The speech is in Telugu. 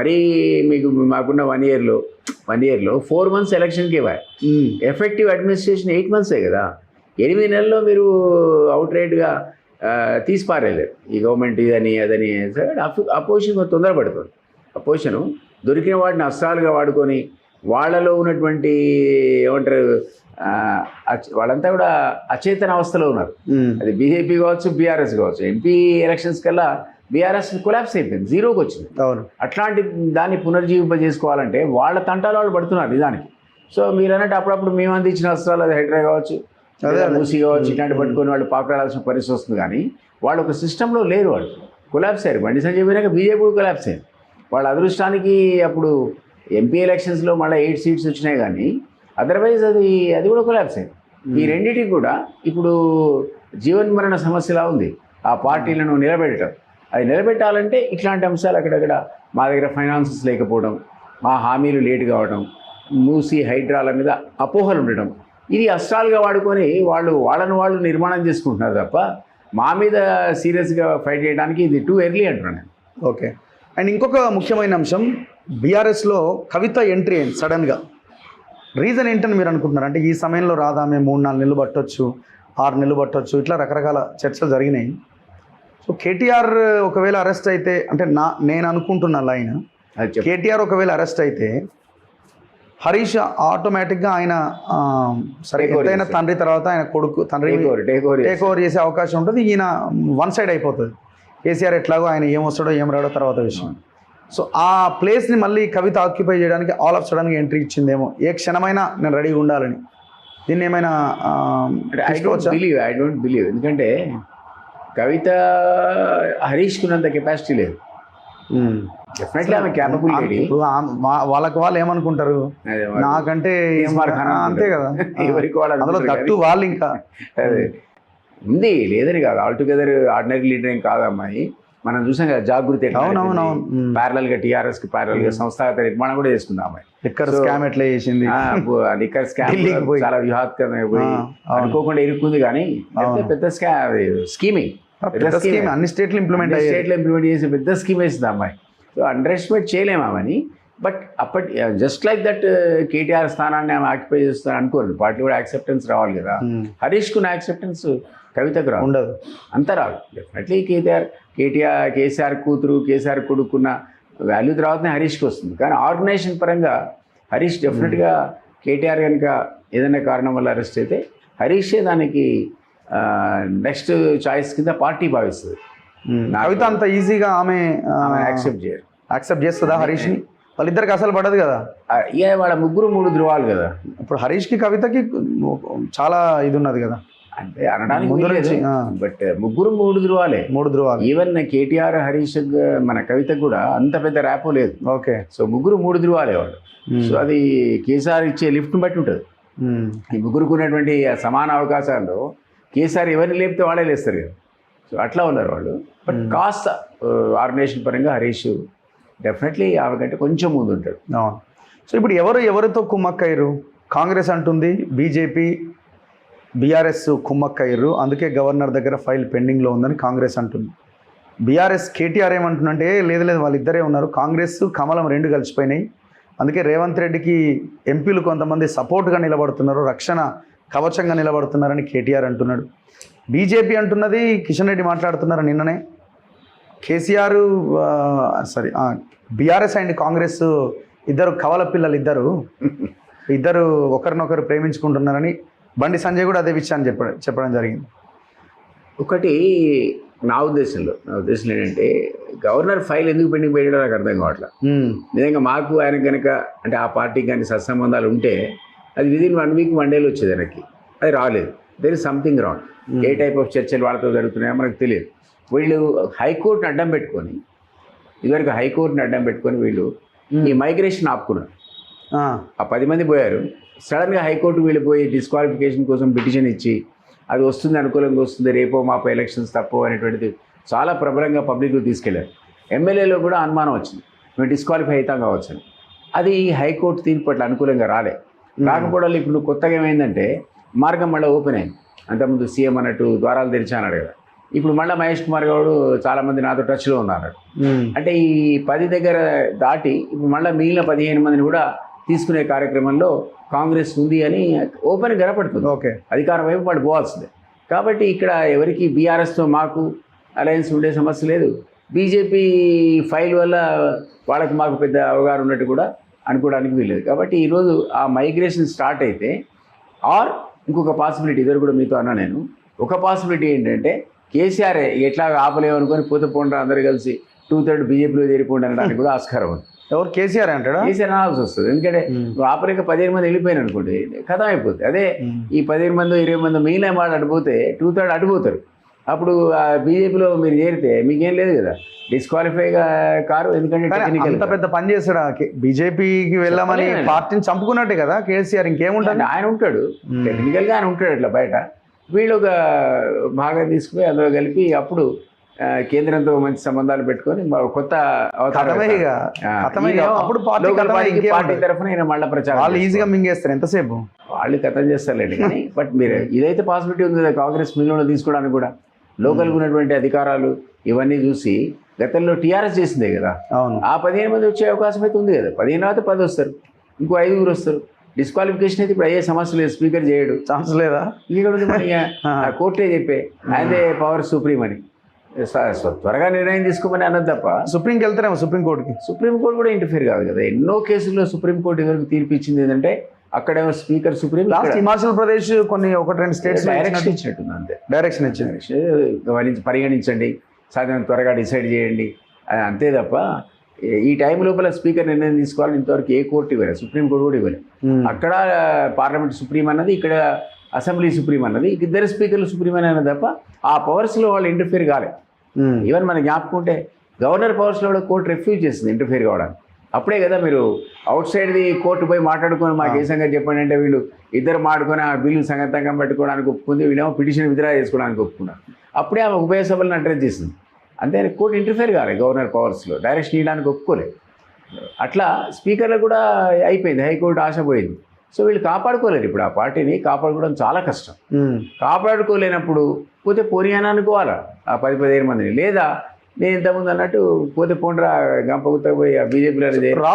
మరీ మీకు మాకున్న 1 yearలో 4 months ఎలక్షన్కి ఇవ్వాలి. ఎఫెక్టివ్ అడ్మినిస్ట్రేషన్ 8 months కదా. 8 నెలల్లో మీరు అవుట్ రైట్గా తీసిపారేయలేరు. ఈ గవర్నమెంట్ ఇదని అదని అపోజిషన్ తొందరపడుతుంది. అపోజిషను దొరికిన వాటిని అస్త్రాలుగా వాడుకొని వాళ్ళలో ఉన్నటువంటి ఏమంటారు వాళ్ళంతా కూడా అచేతన అవస్థలో ఉన్నారు. అది బీజేపీ కావచ్చు, బీఆర్ఎస్ కావచ్చు. ఎంపీ ఎలక్షన్స్ కల్లా బీఆర్ఎస్ కొలాప్స్ అయిపోయింది, 0కి వచ్చింది. అవును, అట్లాంటి దాన్ని పునర్జీవింపజేసుకోవాలంటే వాళ్ళ తంటాలు వాళ్ళు పడుతున్నారు నిజానికి. సో మీరు అన్నట్టు అప్పుడప్పుడు మేము అందించిన అస్త్రాలు, అది హైడ్రా కావచ్చు, మూసీ కావచ్చు, ఇట్లాంటి పట్టుకొని వాళ్ళు పాకులాడాల్సిన పరిస్థితి వస్తుంది. కానీ వాళ్ళు ఒక సిస్టంలో లేరు, వాళ్ళు కొలాప్స్ అయ్యారు. బండి సంజయ్ పోయినాక బీజేపీ కూడా కొలాప్స్ అయ్యింది. వాళ్ళ అదృష్టానికి అప్పుడు ఎంపీ ఎలక్షన్స్లో మళ్ళీ 8 seats వచ్చినాయి, కానీ అదర్వైజ్ అది కూడా కొలాప్స్ అయింది. ఈ రెండింటికి కూడా ఇప్పుడు జీవన్మరణ సమస్యలా ఉంది ఆ పార్టీలను నిలబెట్టడం. అది నిలబెట్టాలంటే ఇట్లాంటి అంశాలు అక్కడక్కడ మా దగ్గర ఫైనాన్సెస్ లేకపోవడం, మా హామీలు లేట్ కావడం, మూసి హైడ్రాల మీద అపోహలు ఉండడం, ఇది అస్త్రాలుగా వాడుకొని వాళ్ళను వాళ్ళు నిర్మాణం చేసుకుంటున్నారు తప్ప మా మీద సీరియస్గా ఫైట్ చేయడానికి ఇది టూ ఎర్లీ అంటున్నాను నేను. ఓకే. అండ్ ఇంకొక ముఖ్యమైన అంశం, బీఆర్ఎస్లో కవిత ఎంట్రీ అయింది సడన్గా. రీజన్ ఏంటని మీరు అనుకుంటున్నారు? అంటే ఈ సమయంలో రాదా, మేము 3-4 నెలలు పట్టొచ్చు, 6 నెలలు పట్టొచ్చు, ఇట్లా రకరకాల చర్చలు జరిగినాయి. సో కేటీఆర్ ఒకవేళ అరెస్ట్ అయితే, అంటే నేను అనుకుంటున్న లైన్, కేటీఆర్ ఒకవేళ అరెస్ట్ అయితే హరీష్ ఆటోమేటిక్గా ఆయన సరే ఎంతైనా తండ్రి తర్వాత ఆయన కొడుకు తండ్రి టేక్ ఓవర్ చేసే అవకాశం ఉంటుంది. ఈయన వన్ సైడ్ అయిపోతుంది. కేసీఆర్ ఎట్లాగో ఆయన ఏం వస్తాడో ఏం రాడో తర్వాత విషయం. సో ఆ ప్లేస్ని మళ్ళీ కవిత ఆక్యుపై చేయడానికి ఆల్ ఆఫ్ సడన్గా ఎంట్రీ ఇచ్చిందేమో, ఏ క్షణమైనా నేను రెడీగా ఉండాలని. దీన్ని ఏమైనా ఐ డోంట్ బిలీవ్. ఎందుకంటే కవిత హరీష్కున్నంత కెపాసిటీ లేదు. డెఫినెట్లీ ఆమె క్యాపబుల్. ఇప్పుడు వాళ్ళకి వాళ్ళు ఏమనుకుంటారు, నాకంటే అంతే కదా, అందులో దట్టు వాళ్ళు ఇంకా ఉంది లేదని కాదు. ఆల్టుగెదర్ ఆర్డినరీ లీడర్ ఏం కాదు అమ్మాయి. మనం చూసాం కదా జాగృతి, ప్యారలల్గా టీఆర్ఎస్కి ప్యారలల్గా సంస్థాగత నిర్మాణం కూడా చేసుకుంది అమ్మాయి. లిక్కర్ స్కామ్ ఎట్లా చేసింది, లిక్కర్ స్కామ్ చాలా వ్యూహాత్మకంగా పోయి అనుకోకుండా ఇరుక్కుంది. కానీ పెద్ద స్కీమింగ్ అన్ని స్టేట్లు ఇంప్లిమెంట్ చేసి పెద్ద స్కీమ్ వేసింది అమ్మాయి. సో అండర్ ఎస్టిమేట్ చేయలేము ఆమెని. But just like that KTR స్థానాన్ని ఆమె ఆక్యుపై చేస్తాను అనుకోరు. పార్టీ కూడా యాక్సెప్టెన్స్ రావాలి కదా. హరీష్కున్న యాక్సెప్టెన్స్ కవితకు రాదు, ఉండదు, అంతా రాదు. డెఫినెట్లీ కేసీఆర్ కూతురు, కేసీఆర్ కొడుకున్న వాల్యూ తర్వాతనే హరీష్కి వస్తుంది. కానీ ఆర్గనైజేషన్ పరంగా హరీష్ డెఫినెట్గా కేటీఆర్ కనుక ఏదైనా కారణం వల్ల అరెస్ట్ అయితే హరీషే దానికి నెక్స్ట్ చాయిస్ కింద పార్టీ భావిస్తుంది. కవిత అంత ఈజీగా ఆమె యాక్సెప్ట్ చేస్తుందా హరీష్ని? వాళ్ళిద్దరికి అసలు పడదు కదా. ఇక వాళ్ళ 3 ధృవాలు కదా. ఇప్పుడు హరీష్కి కవితకి చాలా ఇది ఉన్నది కదా, అంటే అనడానికి. బట్ 3 ధృవాలే. 3 ధృవాలు. ఈవెన్ కేటీఆర్, హరీష్, మన కవితకు కూడా అంత పెద్ద ర్యాపో లేదు. ఓకే. సో 3 ధృవాలే వాళ్ళు. సో అది కేసీఆర్ ఇచ్చే లిఫ్ట్ని బట్టి ఉంటుంది. ఈ ముగ్గురికి ఉన్నటువంటి సమాన అవకాశాల్లో కేసీఆర్ ఎవరిని లేపితే వాళ్ళే లేస్తారు కదా. సో అట్లా ఉన్నారు వాళ్ళు. బట్ కాస్త ఆర్గనైజేషన్ పరంగా హరీష్ డెఫినెట్లీ ఆమె కంటే కొంచెం ముందు ఉంటాడు. సో ఇప్పుడు ఎవరితో కుమ్మక్కయ్యారు? కాంగ్రెస్ అంటుంది, బీజేపీ, బీఆర్ఎస్ కుమ్మక్కయ్యారు, అందుకే గవర్నర్ దగ్గర ఫైల్ పెండింగ్లో ఉందని కాంగ్రెస్ అంటుంది. బీఆర్ఎస్ కేటీఆర్ ఏమంటుందంటే లేదు వాళ్ళిద్దరే ఉన్నారు, కాంగ్రెస్ కమలం 2 కలిసిపోయినాయి, అందుకే రేవంత్ రెడ్డికి ఎంపీలు కొంతమంది సపోర్ట్గా నిలబడుతున్నారు, రక్షణ కవచంగా నిలబడుతున్నారని కేటీఆర్ అంటున్నాడు. బీజేపీ అంటున్నది, కిషన్ రెడ్డి మాట్లాడుతున్నారు నిన్ననే, కేసీఆర్ బీఆర్ఎస్ అండ్ కాంగ్రెస్ ఇద్దరు కవల పిల్లలు, ఇద్దరు ఒకరినొకరు ప్రేమించుకుంటున్నారని బండి సంజయ్ కూడా అదే విషయాన్ని చెప్పడం జరిగింది. ఒకటి నా ఉద్దేశంలో ఏంటంటే గవర్నర్ ఫైల్ ఎందుకు పెండింగ్ పెట్టడం నాకు అర్థం కావట్లేదు. నిజంగా మాకు ఆయన కనుక అంటే ఆ పార్టీకి కానీ సత్సంబంధాలు ఉంటే అది విదిన్ 1 week 1 day వచ్చేది. ఆయనకి అది రాలేదు. There is something wrong. ఏ టైప్ ఆఫ్ చర్చలు వాళ్ళతో జరుగుతున్నాయో మనకు తెలియదు. వీళ్ళు హైకోర్టుని అడ్డం పెట్టుకొని, ఇదివరకు హైకోర్టుని అడ్డం పెట్టుకొని వీళ్ళు ఈ మైగ్రేషన్ ఆపుకున్నారు. ఆ 10 మంది పోయారు. సడన్గా హైకోర్టు వీళ్ళు పోయి డిస్క్వాలిఫికేషన్ కోసం పిటిషన్ ఇచ్చి అది వస్తుంది, అనుకూలంగా వస్తుంది, రేపో మాపో ఎలక్షన్స్ తప్పో అనేటువంటిది చాలా ప్రబలంగా పబ్లిక్లో తీసుకెళ్లారు. ఎమ్మెల్యేలో కూడా అనుమానం వచ్చింది, మేము డిస్క్వాలిఫై అవుతాం కావచ్చు అని. అది హైకోర్టు తీర్పు పట్ల అనుకూలంగా రాకపోవడం. ఇప్పుడు కొత్తగా ఏమైందంటే మార్గం మళ్ళీ ఓపెన్ అయింది. అంతకుముందు సీఎం అన్నట్టు ద్వారాలు తెరిచి అన్నాడు కదా, ఇప్పుడు మళ్ళీ మహేష్ కుమార్ గౌడ్ చాలామంది నాతో టచ్లో ఉన్నారు. అంటే ఈ 10 దగ్గర దాటి ఇప్పుడు మళ్ళీ మిగిలిన 15 మందిని కూడా తీసుకునే కార్యక్రమంలో కాంగ్రెస్ ఉంది అని ఓపెన్ కనపడుతుంది. ఓకే, అధికారం వైపు వాళ్ళు పోవాల్సిందే. కాబట్టి ఇక్కడ ఎవరికి బీఆర్ఎస్తో మాకు అలయన్స్ ఉండే సమస్య లేదు. బీజేపీ ఫైల్ వల్ల వాళ్ళకి మాకు పెద్ద అవగాహన ఉన్నట్టు కూడా అనుకోవడానికి వీల్లేదు. కాబట్టి ఈరోజు ఆ మైగ్రేషన్ స్టార్ట్ అయితే ఆర్ ఇంకొక పాసిబిలిటీ ఇద్దరు కూడా మీతో అన్నా నేను, ఒక పాసిబిలిటీ ఏంటంటే కేసీఆర్ ఎట్లా ఆపలేము అనుకొని పోతే పోండి అందరూ కలిసి 2/3 బీజేపీలో చేరిపోండి అనడానికి కూడా ఆస్కారం ఉంది. ఎవరు కేసీఆర్ అంటాడా? కేసీఆర్ అనాల్సి వస్తుంది. ఎందుకంటే నువ్వు ఆపలేక 15 మంది వెళ్ళిపోయిన అనుకోండి కథం అయిపోతుంది. అదే ఈ 15 మంది 20 మంది మిగిలిన వాళ్ళు అడిపోతే 2/3 అడిపోతారు. అప్పుడు బీజేపీలో మీరు చేరితే మీకేం లేదు కదా, డిస్క్వాలిఫైగా కారు. ఎందుకంటే టెక్నికల్ అంత పెద్ద పని చేస్తాడా? బీజేపీకి వెళ్ళామని పార్టీని చంపుకున్నట్టే కదా కేసీఆర్. ఇంకేముంటుంది, ఆయన ఉంటాడు టెక్నికల్గా, ఆయన ఉంటాడు ఇట్లా బయట. వీళ్ళు ఒక భాగం తీసుకుపోయి అందులో కలిపి అప్పుడు కేంద్రంతో మంచి సంబంధాలు పెట్టుకొని కొత్త పార్టీ తరఫున ఈయన మళ్ళీ ప్రచారం వాళ్ళు ఈజీగా మింగేస్తారు. ఎంతసేపు వాళ్ళు కథం చేస్తారులేండి. కానీ బట్ మీరు ఇదైతే పాసిబిలిటీ ఉంది కదా కాంగ్రెస్ మిగిలిన తీసుకోవడానికి కూడా. లోకల్గా ఉన్నటువంటి అధికారాలు ఇవన్నీ చూసి గతంలో టీఆర్ఎస్ చేసిందే కదా, అవును, ఆ 15 మంది వచ్చే అవకాశం అయితే ఉంది కదా. 15 అయితే 10 వస్తారు, ఇంకో 5 వస్తారు. డిస్క్వాలిఫికేషన్ అయితే ఇప్పుడు అయ్యే సమస్య లేదు, స్పీకర్ చేయడు, ఛాన్స్ లేదా? ఇక్కడ ఉంది మరి కోర్టే చెప్పే ఆయనదే పవర్ సుప్రీం అని త్వరగా నిర్ణయం తీసుకోమని అన్నది తప్ప. సుప్రీంకి వెళ్తారేమో, సుప్రీంకోర్టుకి. సుప్రీంకోర్టు కూడా ఇంటర్ఫియర్ కాదు కదా. ఎన్నో కేసుల్లో సుప్రీంకోర్టు ఇదివరకు తీర్పు ఇచ్చింది ఏంటంటే అక్కడేమో speaker supreme, last Himachal Pradesh కొన్ని 1-2 స్టేట్స్ డైరెక్షన్ ఇచ్చినట్టుంది అంతే. డైరెక్షన్ ఇచ్చింది, పరిగణించండి, సాధ్యం త్వరగా డిసైడ్ చేయండి అంతే తప్ప ఈ టైం లోపల స్పీకర్ నిర్ణయం తీసుకోవాలని ఇంతవరకు ఏ కోర్టు ఇవ్వలేదు, సుప్రీంకోర్టు కూడా ఇవ్వలేదు. అక్కడ పార్లమెంట్ సుప్రీం అన్నది, ఇక్కడ అసెంబ్లీ సుప్రీం అన్నది, ఇద్దరు స్పీకర్లు సుప్రీం అని అన్నది తప్ప ఆ పవర్స్లో వాళ్ళు ఇంటర్ఫియర్ కాలేదు. ఈవెన్ మన జ్ఞాపకం ఉంటే గవర్నర్ పవర్స్లో కూడా కోర్టు రిఫ్యూజ్ చేసింది ఇంటర్ఫియర్ కావడానికి. అప్పుడే కదా మీరు అవుట్ సైడ్ది కోర్టు పోయి మాట్లాడుకొని మాకు ఏ సంగతి చెప్పండి అంటే వీళ్ళు ఇద్దరు మాట్లాడుకొని ఆ బిల్లు సంగతంగా పెట్టుకోవడానికి ఒప్పుకుంది, వీళ్ళేమో పిటిషన్ విత్డ్రా చేసుకోవడానికి ఒప్పుకున్నారు. అప్పుడే ఆమె ఉభయ సభలను అడ్రస్ చేసింది. అంతే, కోర్టు ఇంటర్ఫియర్ కాలేదు గవర్నర్ పవర్స్లో, డైరెక్షన్ ఇవ్వడానికి ఒప్పుకోలేదు. అట్లా స్పీకర్లు కూడా అయిపోయింది, హైకోర్టు ఆశపోయింది. సో వీళ్ళు కాపాడుకోలేరు. ఇప్పుడు ఆ పార్టీని కాపాడుకోవడం చాలా కష్టం. కాపాడుకోలేనప్పుడు పోతే పోనీ అని అనుకోవాలా ఆ 10-15 మందిని, లేదా నేను ఇంతకుముందు అన్నట్టు పోతే పోండ్రా గంపగుత్త పోయి ఆ బీజేపీలో